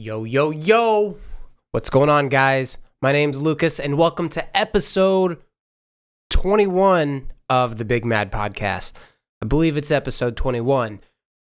Yo, yo, yo. What's going on, guys? My name's Lucas, and welcome to episode 21 of the Big Mad Podcast. I believe it's episode 21.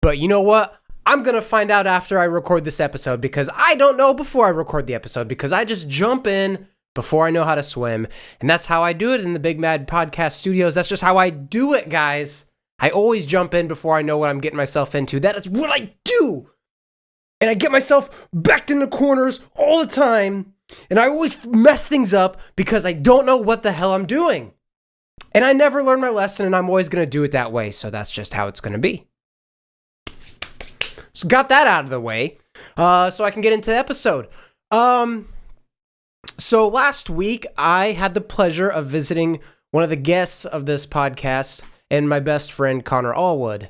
But you know what? I'm going to find out after I record this episode because I don't know before I record the episode because I just jump in before I know how to swim. And that's how I do it in the Big Mad Podcast studios. That's just how I do it, guys. I always jump in before I know what I'm getting myself into. That is what I do. And I get myself backed into corners all the time. And I always mess things up because I don't know what the hell I'm doing. And I never learn my lesson, and I'm always going to do it that way. So that's just how it's going to be. So got that out of the way. So I can get into the episode. So last week, I had the pleasure of visiting one of the guests of this podcast and my best friend, Connor Allwood.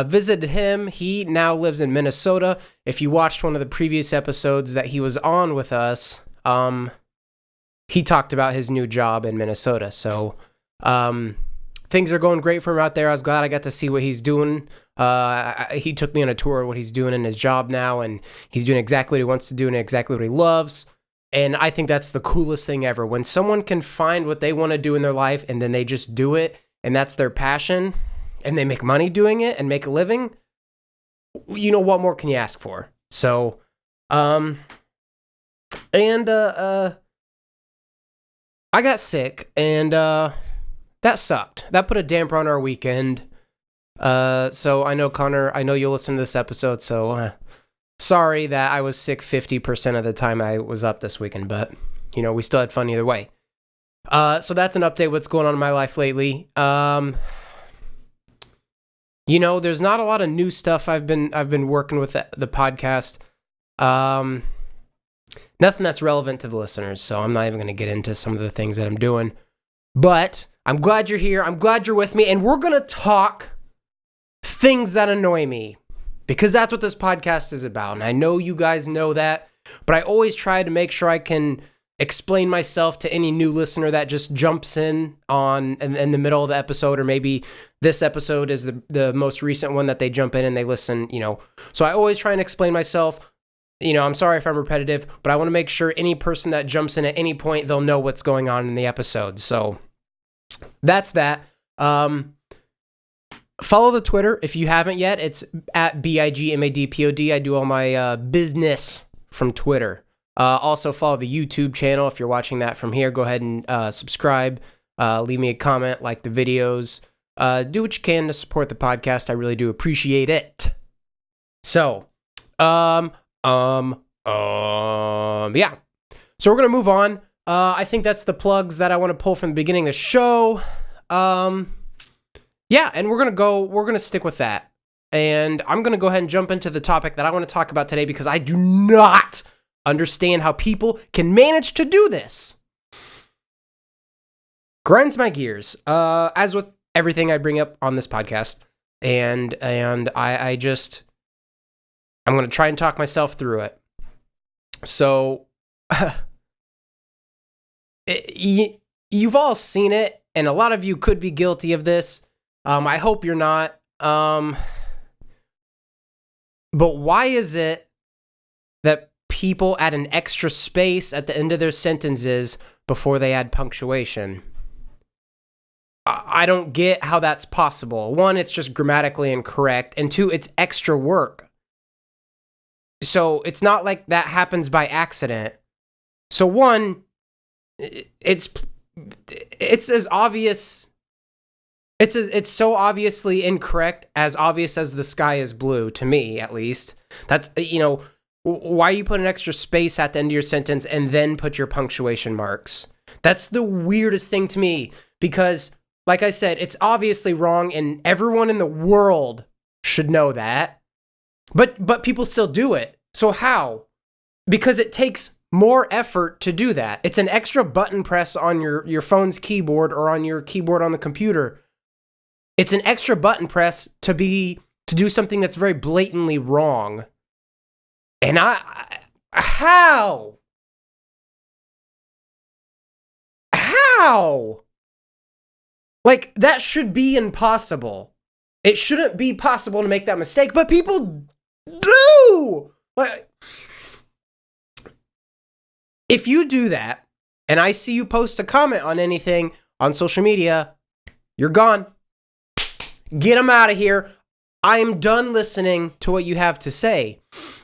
Visited him. He now lives in Minnesota. If you watched one of the previous episodes that he was on with us, he talked about his new job in Minnesota. So things are going great for him out there. I was glad I got to see what he's doing. He took me on a tour of what he's doing in his job now, and he's doing exactly what he wants to do and exactly what he loves. And I think that's the coolest thing ever. When someone can find what they want to do in their life and then they just do it, and that's their passion, and they make money doing it and make a living, you know, what more can you ask for? So, I got sick, and that sucked. That put a damper on our weekend. So I know, Connor, I know you'll listen to this episode, so sorry that I was sick 50% of the time I was up this weekend, but, you know, we still had fun either way. So that's an update what's going on in my life lately. You know, there's not a lot of new stuff I've been working with the podcast. Nothing that's relevant to the listeners, so I'm not even going to get into some of the things that I'm doing. But I'm glad you're here. I'm glad you're with me, and we're going to talk things that annoy me, because that's what this podcast is about. And I know you guys know that, but I always try to make sure I can explain myself to any new listener that just jumps in the middle of the episode, or maybe this episode is the most recent one that they jump in and they listen, you know. So I always try and explain myself. You know, I'm sorry if I'm repetitive, but I want to make sure any person that jumps in at any point, they'll know what's going on in the episode. So that's that. Follow the Twitter if you haven't yet. It's at BIGMADPOD. I do all my business from Twitter. Also follow the YouTube channel. If you're watching that from here, go ahead and subscribe. Leave me a comment, like the videos. Do what you can to support the podcast. I really do appreciate it. So, yeah. So we're gonna move on. I think that's the plugs that I want to pull from the beginning of the show. Yeah, and we're gonna stick with that. And I'm gonna go ahead and jump into the topic that I want to talk about today, because I do not understand how people can manage to do this. Grinds my gears, as with everything I bring up on this podcast, and I'm going to try and talk myself through it. So, you've all seen it, and a lot of you could be guilty of this. I hope you're not. But why is it that people add an extra space at the end of their sentences before they add punctuation? I don't get how that's possible. One, it's just grammatically incorrect. And two, it's extra work. So it's not like that happens by accident. So one, it's as obvious. It's so obviously incorrect, as obvious as the sky is blue, to me, at least. That's, you know, why you put an extra space at the end of your sentence and then put your punctuation marks? That's the weirdest thing to me, because, like I said, it's obviously wrong, and everyone in the world should know that. But people still do it. So how? Because it takes more effort to do that. It's an extra button press on your phone's keyboard or on your keyboard on the computer. It's an extra button press to do something that's very blatantly wrong. And how? Like, that should be impossible. It shouldn't be possible to make that mistake, but people do. Like, If you do that, and I see you post a comment on anything on social media, you're gone. Get them out of here. I am done listening to what you have to say.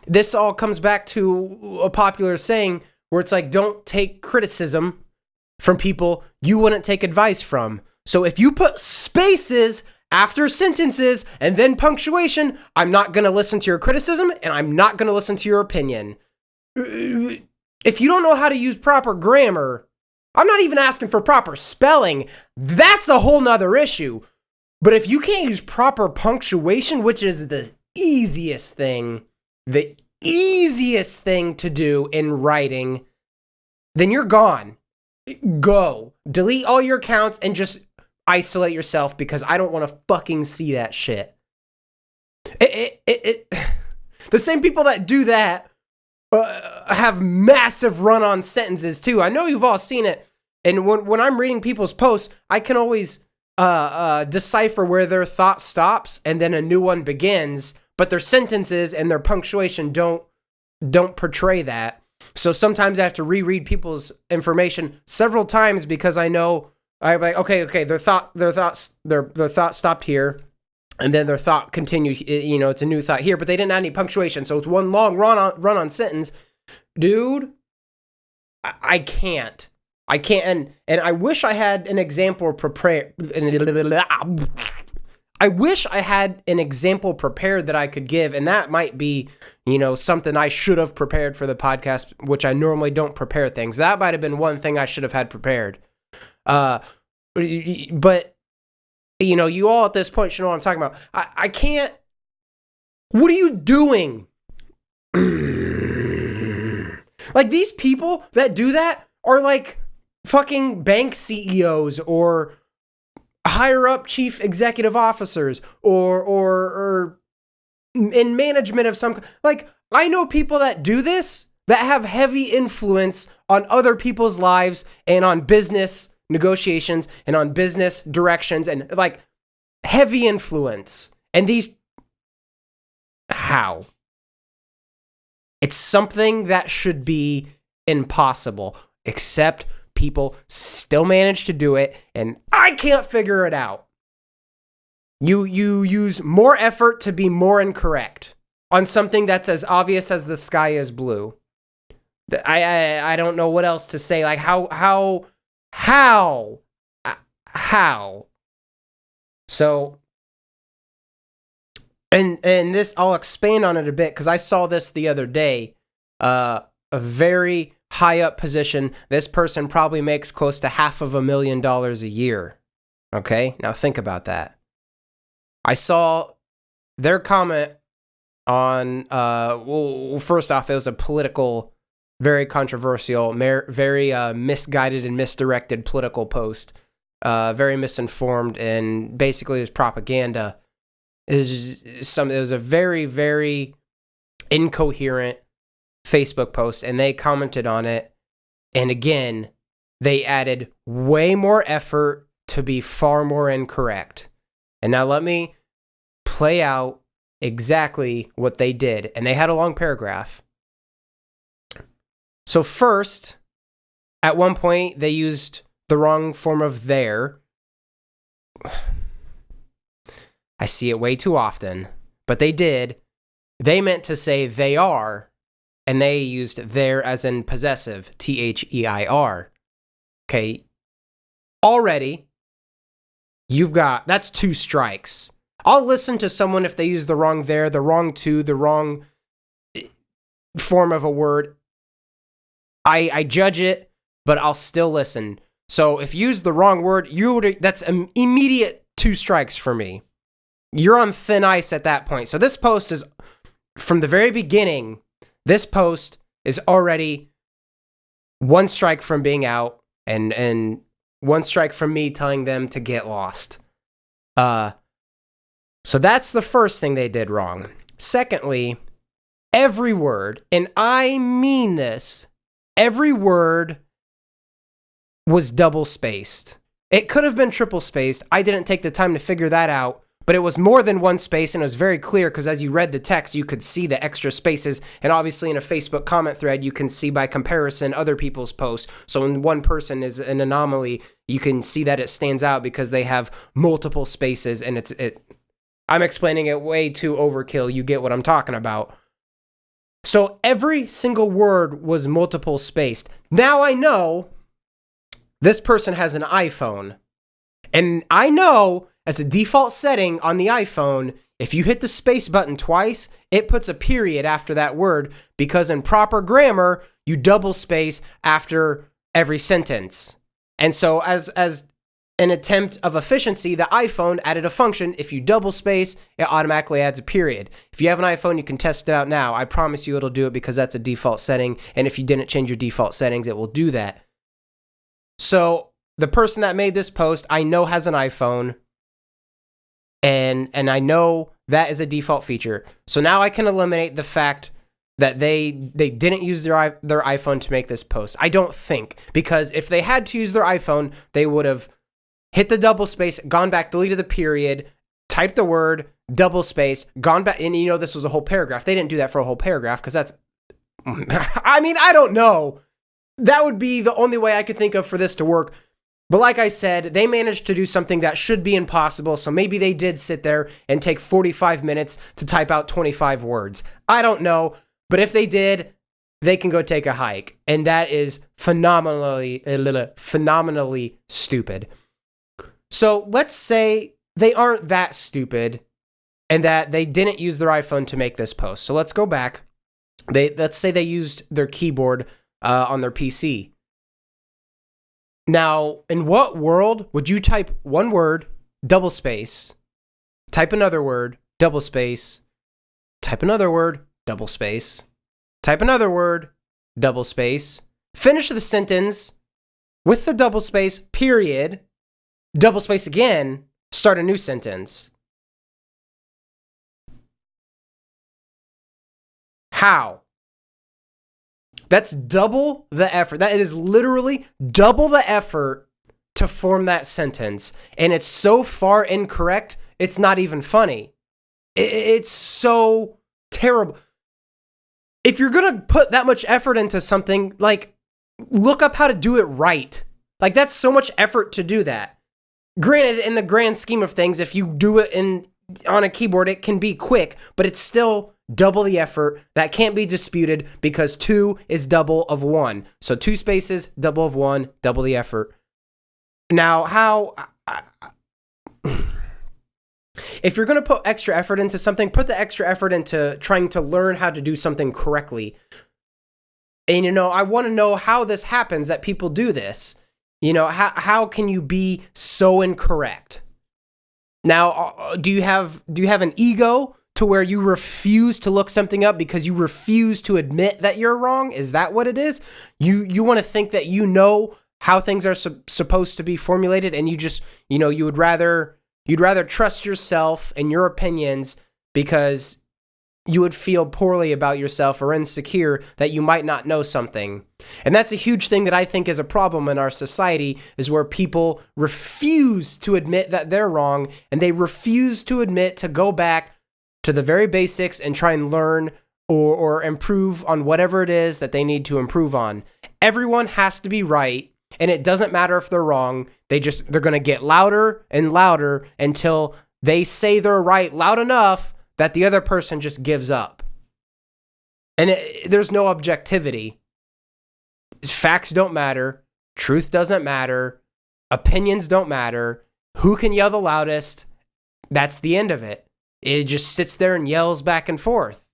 This all comes back to a popular saying where it's like, don't take criticism from people you wouldn't take advice from. So if you put spaces after sentences and then punctuation, I'm not going to listen to your criticism and I'm not going to listen to your opinion. If you don't know how to use proper grammar, I'm not even asking for proper spelling. That's a whole nother issue. But if you can't use proper punctuation, which is the easiest thing to do in writing, then you're gone. Go. Delete all your accounts and just isolate yourself because I don't want to fucking see that shit. The same people that do that have massive run-on sentences too. I know you've all seen it. And when I'm reading people's posts, I can always decipher where their thought stops and then a new one begins, but their sentences and their punctuation don't portray that. So sometimes I have to reread people's information several times because I know I'm like, okay, their thought stopped here, and then their thought continued. You know, it's a new thought here, but they didn't add any punctuation, so it's one long run-on sentence, dude. I can't. And I wish I had an example prepared. I wish I had an example prepared that I could give, and that might be, something I should have prepared for the podcast, which I normally don't prepare things. That might have been one thing I should have had prepared. But you all at this point should know what I'm talking about. I can't. What are you doing? Like, these people that do that are like fucking bank CEOs or higher up chief executive officers or in management of some, like, I know people that do this that have heavy influence on other people's lives and on business negotiations and on business directions and like heavy influence. And how? It's something that should be impossible, except people still manage to do it, and I can't figure it out. You use more effort to be more incorrect on something that's as obvious as the sky is blue. I don't know what else to say. Like, how? So, and this, I'll expand on it a bit because I saw this the other day. A very high up position. This person probably makes close to $500,000 a year. Okay, now think about that. I saw their comment on. Well, first off, it was a political, very controversial, very misguided and misdirected political post. Very misinformed, and basically his propaganda it was a very, very incoherent Facebook post, and they commented on it, and again, they added way more effort to be far more incorrect. And now let me play out exactly what they did, and they had a long paragraph. So first, at one point, they used the wrong form of their. I see it way too often, but they did. They meant to say they are, and they used their as in possessive, THEIR. Okay, already, that's 2 strikes. I'll listen to someone if they use the wrong there, the wrong to, the wrong form of a word. I judge it, but I'll still listen. So if you use the wrong word, that's an immediate 2 strikes for me. You're on thin ice at that point. So this post is, from the very beginning, this post is already 1 strike from being out and 1 strike from me telling them to get lost. So that's the first thing they did wrong. Secondly, every word, and I mean this, every word was double spaced. It could have been triple spaced. I didn't take the time to figure that out, but it was more than one space, and it was very clear because as you read the text, you could see the extra spaces. And obviously in a Facebook comment thread, you can see by comparison other people's posts. So when one person is an anomaly, you can see that it stands out because they have multiple spaces, and I'm explaining it way too overkill. You get what I'm talking about. So every single word was multiple spaced. Now I know this person has an iPhone. And I know as a default setting on the iPhone, if you hit the space button twice, it puts a period after that word because in proper grammar, you double space after every sentence. And so as an attempt of efficiency, the iPhone added a function. If you double space, it automatically adds a period. If you have an iPhone, you can test it out now. I promise you it'll do it because that's a default setting. And if you didn't change your default settings, it will do that. So the person that made this post, I know has an iPhone. And I know that is a default feature. So now I can eliminate the fact that they didn't use their iPhone to make this post. I don't think. Because if they had to use their iPhone, they would have hit the double space, gone back, deleted the period, typed the word, double space, gone back, and this was a whole paragraph. They didn't do that for a whole paragraph because that's, I mean, I don't know. That would be the only way I could think of for this to work. But like I said, they managed to do something that should be impossible, so maybe they did sit there and take 45 minutes to type out 25 words. I don't know, but if they did, they can go take a hike, and that is phenomenally stupid. So let's say they aren't that stupid and that they didn't use their iPhone to make this post. So let's go back. Let's say they used their keyboard on their PC. Now, in what world would you type one word, double space, type another word, double space, type another word, double space, type another word, double space, finish the sentence with the double space, period, double space again, start a new sentence? How? That's double the effort. That is literally double the effort to form that sentence. And it's so far incorrect, it's not even funny. It's so terrible. If you're going to put that much effort into something, like, look up how to do it right. Like, that's so much effort to do that. Granted, in the grand scheme of things, if you do it on a keyboard, it can be quick, but it's still double the effort. That can't be disputed because 2 is double of 1. So 2 spaces, double of 1, double the effort. Now, how... If you're going to put extra effort into something, put the extra effort into trying to learn how to do something correctly. And, I want to know how this happens, that people do this. How can you be so incorrect? Now, do you have an ego to where you refuse to look something up because you refuse to admit that you're wrong? Is that what it is? You want to think that you know how things are supposed to be formulated, and you just, you'd rather trust yourself and your opinions because you would feel poorly about yourself or insecure that you might not know something. And that's a huge thing that I think is a problem in our society, is where people refuse to admit that they're wrong, and they refuse to admit to go back to the very basics and try and learn or improve on whatever it is that they need to improve on. Everyone has to be right, and it doesn't matter if they're wrong. They're going to get louder and louder until they say they're right loud enough that the other person just gives up. And there's no objectivity. Facts don't matter. Truth doesn't matter. Opinions don't matter. Who can yell the loudest? That's the end of it. It just sits there and yells back and forth.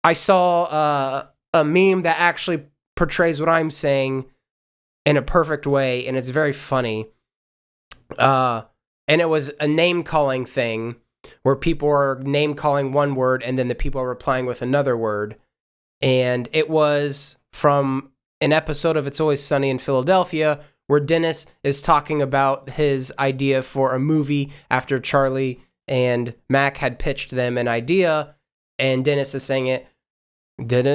I saw a meme that actually portrays what I'm saying in a perfect way, and it's very funny. And it was a name-calling thing where people are name-calling one word, and then the people are replying with another word. And it was from an episode of It's Always Sunny in Philadelphia, where Dennis is talking about his idea for a movie after Charlie and Mac had pitched them an idea, and Dennis is saying it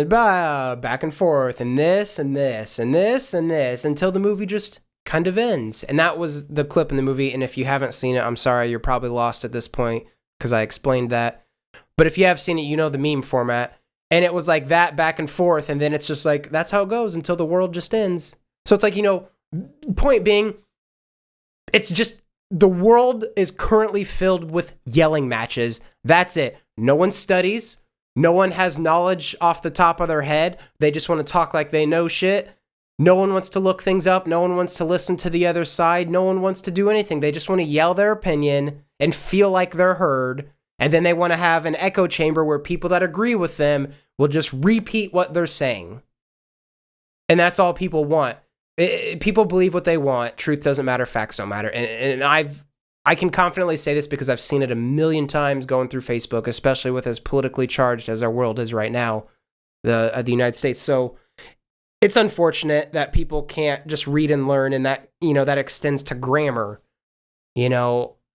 back and forth, and this, and this, and this, and this, until the movie just kind of ends. And that was the clip in the movie. And if you haven't seen it, I'm sorry, you're probably lost at this point because I explained that. But if you have seen it, you know the meme format. And it was like that back and forth. And then it's just like, that's how it goes until the world just ends. So it's like, point being, it's just the world is currently filled with yelling matches. That's it. No one studies. No one has knowledge off the top of their head. They just want to talk like they know shit. No one wants to look things up. No one wants to listen to the other side. No one wants to do anything. They just want to yell their opinion and feel like they're heard. And then they want to have an echo chamber where people that agree with them will just repeat what they're saying. And that's all people want. People believe what they want. Truth doesn't matter. Facts don't matter. And I can confidently say this because I've seen it a million times going through Facebook, especially with as politically charged as our world is right now, the United States. So it's unfortunate that people can't just read and learn, and that, that extends to grammar.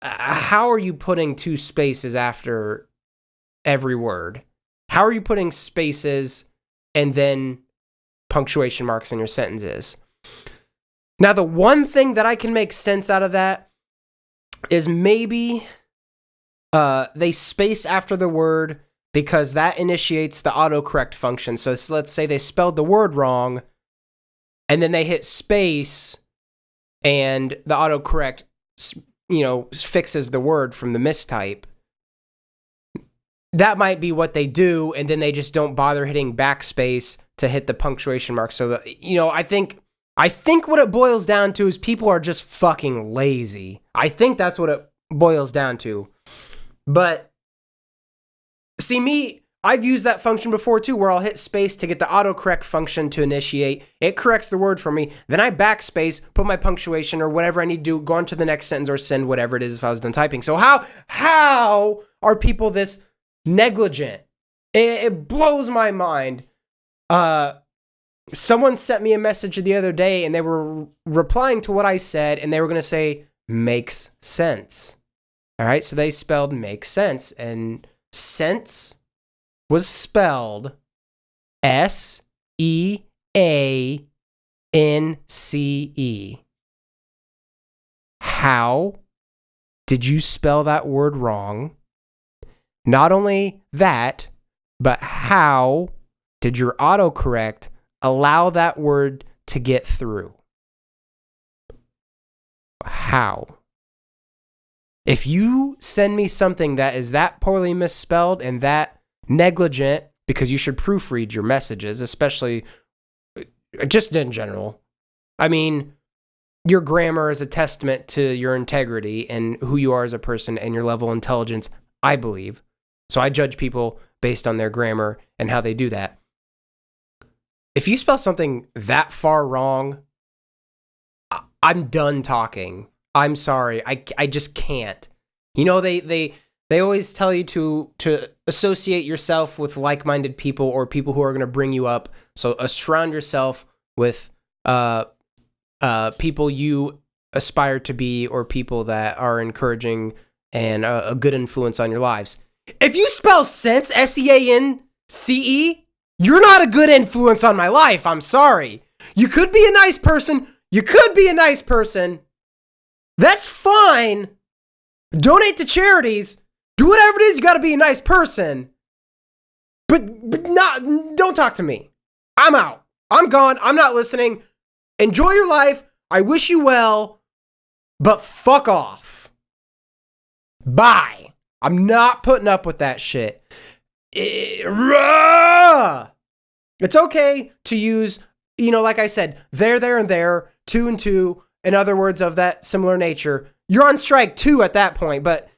How are you putting two spaces after every word? How are you putting spaces and then punctuation marks in your sentences? Now, the one thing that I can make sense out of that is maybe they space after the word because that initiates the autocorrect function. So let's say they spelled the word wrong, and then they hit space, and the autocorrect, fixes the word from the mistype. That might be what they do, and then they just don't bother hitting backspace to hit the punctuation mark. So, I think what it boils down to is people are just fucking lazy. I think that's what it boils down to. But see, me, I've used that function before too, where I'll hit space to get the autocorrect function to initiate. It corrects the word for me. Then I backspace, put my punctuation or whatever I need to do, go on to the next sentence or send whatever it is if I was done typing. So how are people this negligent? It blows my mind. Someone sent me a message the other day, and they were replying to what I said, and they were going to say, makes sense. All right, so they spelled makes sense, and sense was spelled S-E-A-N-C-E. How did you spell that word wrong? Not only that, but how did your autocorrect allow that word to get through? How? If you send me something that is that poorly misspelled and that negligent, because you should proofread your messages, especially just in general. I mean, your grammar is a testament to your integrity and who you are as a person and your level of intelligence, I believe. So I judge people based on their grammar and how they do that. If you spell something that far wrong, I'm done talking. I'm sorry. I just can't. They always tell you to associate yourself with like-minded people or people who are going to bring you up. So surround yourself with people you aspire to be or people that are encouraging and a good influence on your lives. If you spell sense, S-E-A-N-C-E, you're not a good influence on my life. I'm sorry. You could be a nice person. That's fine. Donate to charities. Do whatever it is. You got to be a nice person. But don't talk to me. I'm out. I'm gone. I'm not listening. Enjoy your life. I wish you well. But fuck off. Bye. I'm not putting up with that shit. It's okay to use, like I said, there, and there, two and two, and other words of that similar nature. You're on strike 2 at that point, but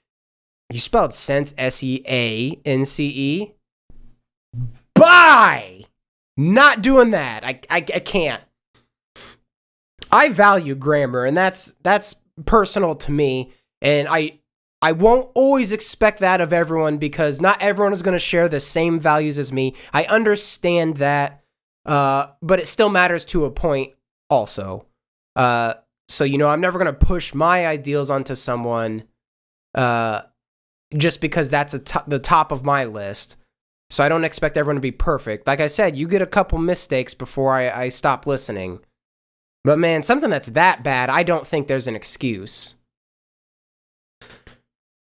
you spelled sense, S-E-A-N-C-E. Bye! Not doing that. I can't. I value grammar, and that's personal to me, and I won't always expect that of everyone because not everyone is going to share the same values as me. I understand that, but it still matters to a point also. So, I'm never going to push my ideals onto someone just because that's the top of my list. So I don't expect everyone to be perfect. Like I said, you get a couple mistakes before I stop listening. But man, something that's that bad, I don't think there's an excuse.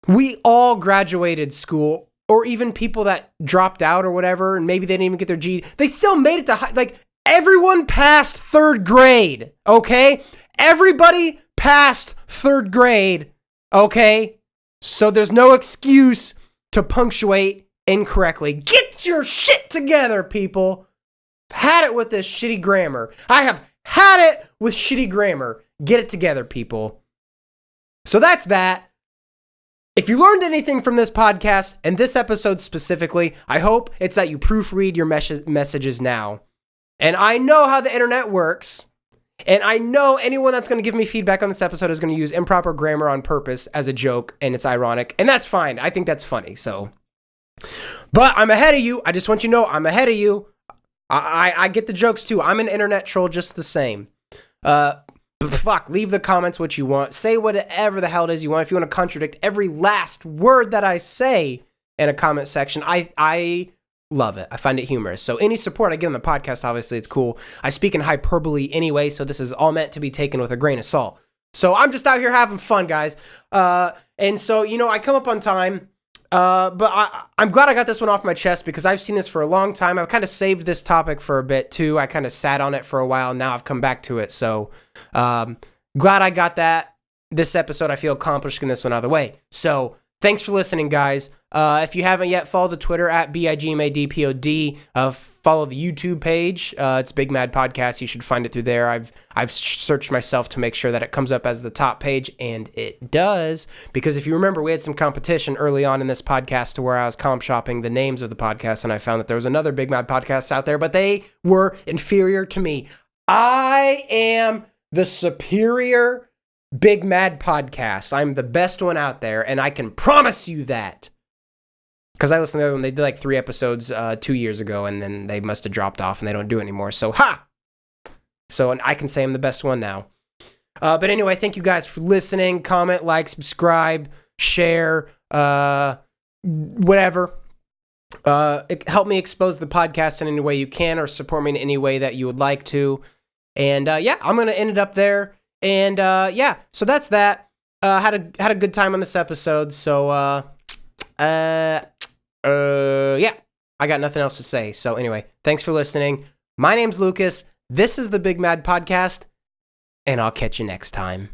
We all graduated school, or even people that dropped out or whatever, and maybe they didn't even get their GED. They still made it to high. Like, everyone passed third grade, okay? Everybody passed third grade, okay? So there's no excuse to punctuate incorrectly. Get your shit together, people. Had it with this shitty grammar. I have had it with shitty grammar. Get it together, people. So that's that. If you learned anything from this podcast, and this episode specifically, I hope it's that you proofread your messages now. And I know how the internet works. And I know anyone that's going to give me feedback on this episode is going to use improper grammar on purpose as a joke, and it's ironic. And that's fine. I think that's funny. So, but I'm ahead of you. I just want you to know I'm ahead of you. I get the jokes too. I'm an internet troll just the same. But fuck, leave the comments what you want. Say whatever the hell it is you want. If you want to contradict every last word that I say in a comment section, I love it. I find it humorous. So any support I get on the podcast, obviously, it's cool. I speak in hyperbole anyway, so this is all meant to be taken with a grain of salt. So I'm just out here having fun, guys. And so, I come up on time. But I'm glad I got this one off my chest because I've seen this for a long time. I've kind of saved this topic for a bit too. I kind of sat on it for a while. Now I've come back to it. So glad I got this episode. I feel accomplished getting this one out of the way. So thanks for listening, guys. If you haven't yet, follow the Twitter at BIGMADPOD. Follow the YouTube page. It's Big Mad Podcast. You should find it through there. I've searched myself to make sure that it comes up as the top page, and it does. Because if you remember, we had some competition early on in this podcast to where I was comp shopping the names of the podcast, and I found that there was another Big Mad Podcast out there, but they were inferior to me. I am the superior Big Mad Podcast. I'm the best one out there, and I can promise you that. Because I listened to them, they did like 3 episodes 2 years ago, and then they must have dropped off, and they don't do it anymore. So, So I can say I'm the best one now. But anyway, thank you guys for listening. Comment, like, subscribe, share, whatever. Help me expose the podcast in any way you can, or support me in any way that you would like to. And I'm going to end it up there. And so that's that. Had a good time on this episode. So, I got nothing else to say. So anyway, thanks for listening. My name's Lucas. This is the Big Mad Podcast, and I'll catch you next time.